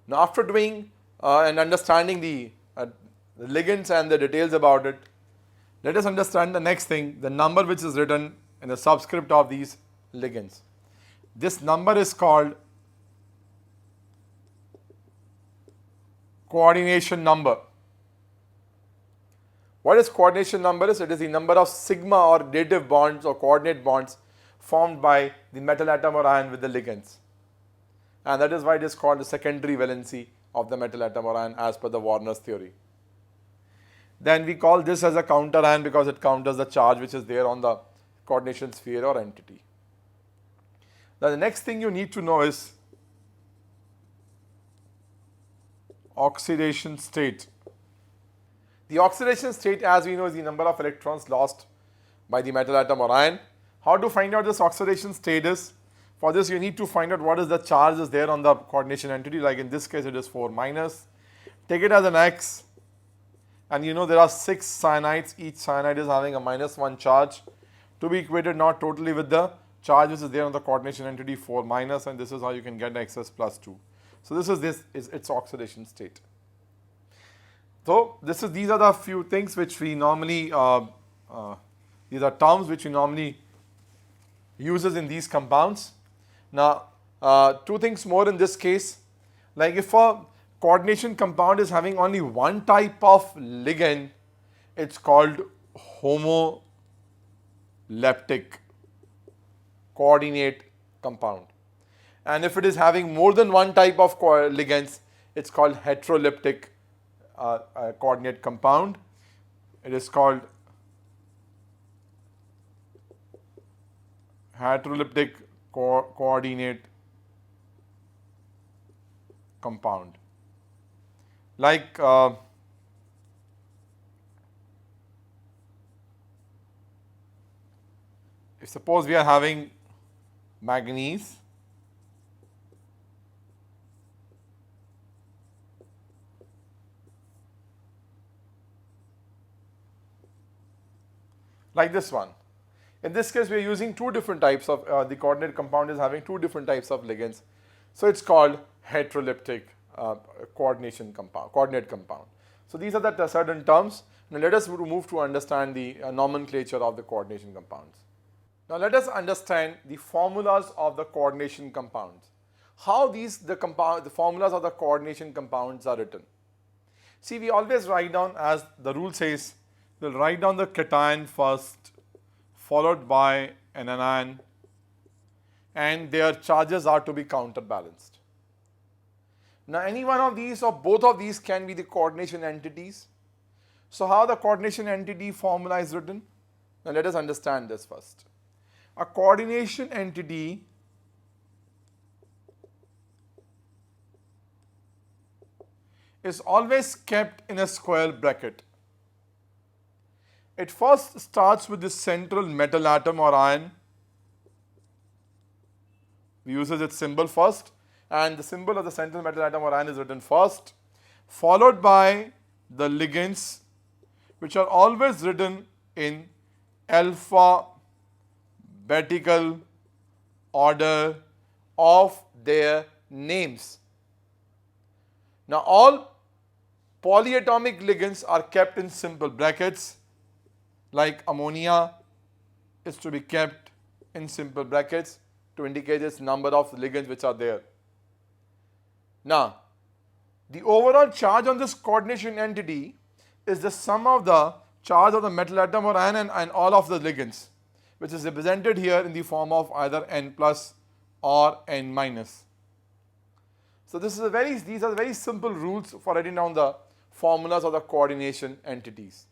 Now after doing and understanding the ligands and the details about it, let us understand the next thing, the number which is written in the subscript of these ligands. This number is called coordination number. What is coordination number is? It is the number of sigma or dative bonds or coordinate bonds formed by the metal atom or ion with the ligands. And that is why it is called the secondary valency of the metal atom or ion as per the Warner's theory. Then we call this as a counter ion because it counters the charge which is there on the coordination sphere or entity. Now the next thing you need to know is oxidation state. The oxidation state, as we know, is the number of electrons lost by the metal atom or ion. How to find out this oxidation state is? For this you need to find out what is the charge is there on the coordination entity, like in this case it is 4 minus. Take it as an X, and you know there are 6 cyanides, each cyanide is having a -1 charge to be equated not totally with the charge which is there on the coordination entity 4 minus, and this is how you can get XS plus 2. So this is its oxidation state. So these are the few things which we normally, these are terms which we normally uses in these compounds. Now, two things more in this case, like if a coordination compound is having only one type of ligand, it's called homoleptic coordinate compound. And if it is having more than one type of ligands, it's called heteroleptic coordinate compound. It is called heteroleptic coordinate compound. Like if suppose we are having manganese, like this one. In this case, we are using two different types of, the coordinate compound is having two different types of ligands. So it's called heteroleptic coordinate compound. So these are the certain terms. Now let us move to understand the nomenclature of the coordination compounds. Now let us understand the formulas of the coordination compounds. How the formulas of the coordination compounds are written. See, we always write down, as the rule says, we'll write down the cation first, followed by an anion, and their charges are to be counterbalanced. Now any one of these or both of these can be the coordination entities. So how the coordination entity formula is written? Now let us understand this first. A coordination entity is always kept in a square bracket. It first starts with the central metal atom or ion. We use its symbol first, and the symbol of the central metal atom or ion is written first, followed by the ligands, which are always written in alphabetical order of their names. Now all polyatomic ligands are kept in simple brackets, like ammonia is to be kept in simple brackets to indicate its number of ligands which are there. Now, the overall charge on this coordination entity is the sum of the charge of the metal atom or ion and all of the ligands, which is represented here in the form of either N plus or N minus. So these are very simple rules for writing down the formulas of the coordination entities.